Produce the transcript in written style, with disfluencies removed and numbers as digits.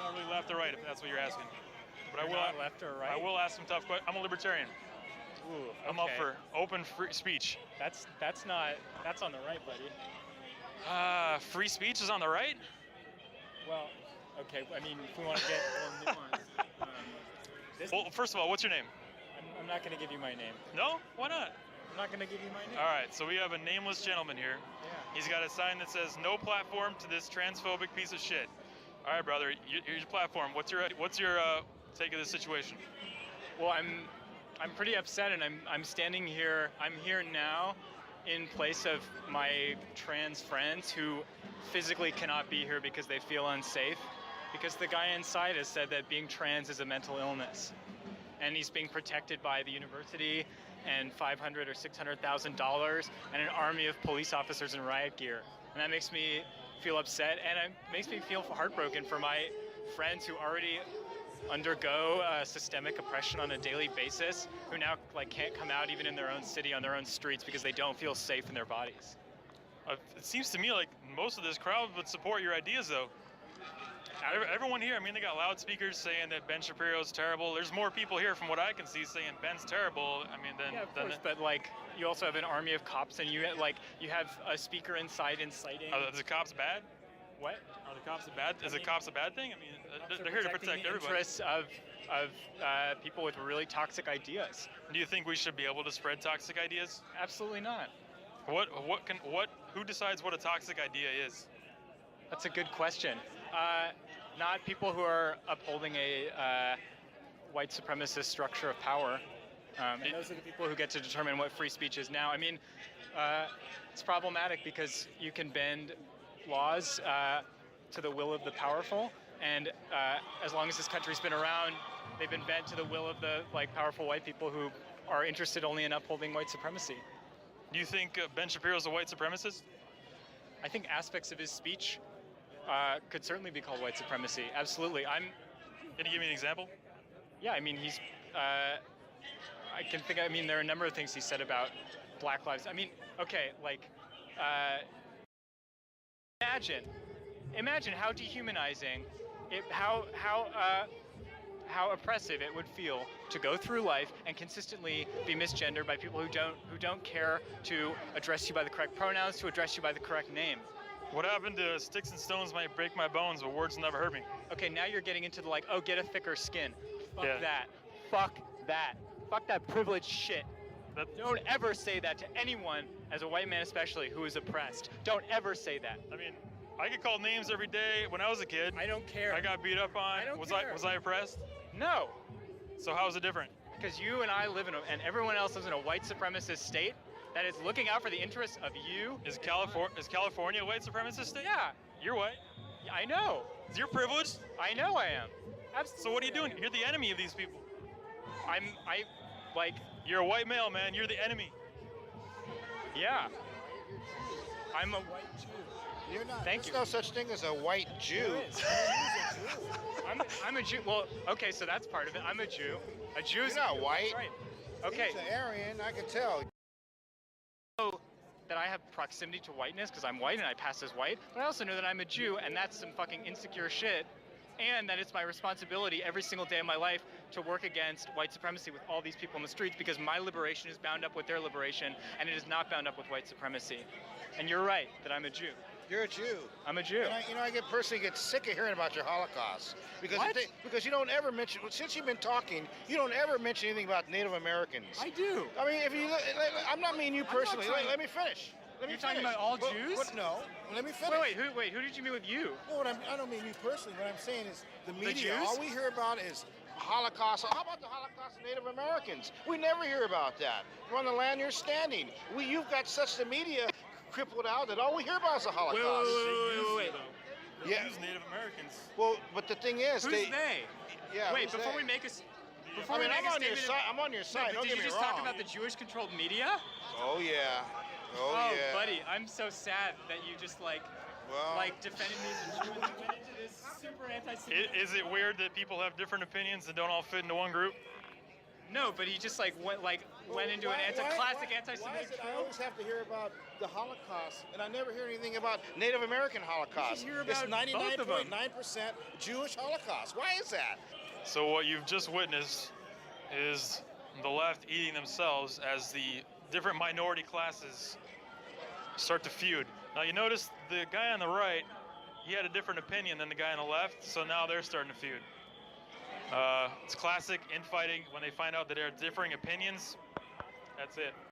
not really left or right, if that's what you're asking. But You're not left or right? I will ask some tough questions. I'm a libertarian. Ooh, okay. I'm up for open free speech. That's on the right, buddy. Free speech is on the right? Well, okay. I mean, if we want to get a little nuanced. Well, first of all, what's your name? I'm not going to give you my name. No? Why not? I'm not going to give you my name. All right, so we have a nameless gentleman here. Yeah. He's got a sign that says, "No platform to this transphobic piece of shit." All right, brother, here's your platform. What's your take of this situation? Well, I'm pretty upset, and I'm standing here. I'm here now in place of my trans friends who physically cannot be here because they feel unsafe. Because the guy inside has said that being trans is a mental illness, and he's being protected by the university and $500,000 or $600,000 and an army of police officers in riot gear, and that makes me feel upset, and it makes me feel heartbroken for my friends who already undergo systemic oppression on a daily basis, who now can't come out even in their own city, on their own streets, because they don't feel safe in their bodies. It seems to me like most of this crowd would support your ideas, though. Everyone here, I mean, they got loudspeakers saying that Ben Shapiro's terrible. There's more people here, from what I can see, saying Ben's terrible. I mean, yeah, of course, but you also have an army of cops, and you have a speaker inside inciting. Are the cops bad? What? Are the cops bad? Is the cops a bad thing? I mean, they're here to protect everybody. Interests of people with really toxic ideas. Do you think we should be able to spread toxic ideas? Absolutely not. Who decides what a toxic idea is? That's a good question. Not people who are upholding a white supremacist structure of power. And those are the people who get to determine what free speech is now. I mean, it's problematic because you can bend laws to the will of the powerful, and as long as this country's been around, they've been bent to the will of the powerful white people who are interested only in upholding white supremacy. Do you think Ben Shapiro's a white supremacist? I think aspects of his speech could certainly be called white supremacy. Absolutely. Can you give me an example? Yeah, I mean, he's. I can think. I mean, there are a number of things he said about Black lives. I mean, okay, imagine how dehumanizing, how oppressive it would feel to go through life and consistently be misgendered by people who don't care to address you by the correct pronouns, to address you by the correct name. What happened to sticks and stones might break my bones, but words never hurt me? Okay, now you're getting into the get a thicker skin. Fuck Yeah. that. Fuck that. Fuck that privileged shit. Don't ever say that to anyone, as a white man especially, who is oppressed. Don't ever say that. I mean, I get called names every day. When I was a kid, I don't care. I got beat up on. I don't was care. Was I oppressed? No. So how is it different? Because you and I live and everyone else lives in a white supremacist state that is looking out for the interests of you. Is California a white supremacist state? Yeah. You're white. I know. You're privileged. I know I am. Absolutely. So what are you doing? You're the enemy of these people. Like, you're a white male, man. You're the enemy. Yeah. I'm a white Jew. You're not. Thank There's you. no such thing as a white Jew. There is. I'm a Jew. Well, okay, so that's part of it. I'm a Jew. A Jew is You're not white. That's right. Okay. He's an Aryan, I can tell. Know that I have proximity to whiteness because I'm white and I pass as white, but I also know that I'm a Jew, and that's some fucking insecure shit, and that it's my responsibility every single day of my life to work against white supremacy with all these people in the streets, because my liberation is bound up with their liberation, and it is not bound up with white supremacy. And you're right that I'm a Jew. You're a Jew. I'm a Jew. And I personally get sick of hearing about your Holocaust. Because What? Because you don't ever mention, since you've been talking, you don't ever mention anything about Native Americans. I do. I mean, if you, I'm not meaning you personally. trying- Let me finish. You're talking about all Jews? No. Let me finish. Wait, who did you mean with you? No, I don't mean you personally. What I'm saying is the media. Jews? All we hear about is Holocaust. How about the Holocaust of Native Americans? We never hear about that. You're on the land you're standing. You've got such the media crippled out that all we hear about is the Holocaust. Wait. They Yeah. use Native Americans. Well, but the thing is, Who's they? Yeah. Wait, who's before they? we make a I mean, I'm on your side. I'm on your side. No, Don't did get you me just wrong. talk about the Jewish-controlled media? Oh yeah. Oh yeah. Buddy, I'm so sad that you just Well. defended me as a Jew and then went into this super anti-Semitic. Is it weird that people have different opinions and don't all fit into one group? No, but he just went went into it's a classic anti-Semitic Why is it I trope. always have to hear about the Holocaust, and I never hear anything about Native American Holocaust? hear It's about both of them. 99.9% Jewish Holocaust. Why is that? So what you've just witnessed is the left eating themselves as the different minority classes start to feud. Now you notice the guy on the right, he had a different opinion than the guy on the left, so now they're starting to feud. It's classic infighting when they find out that there are differing opinions. That's it.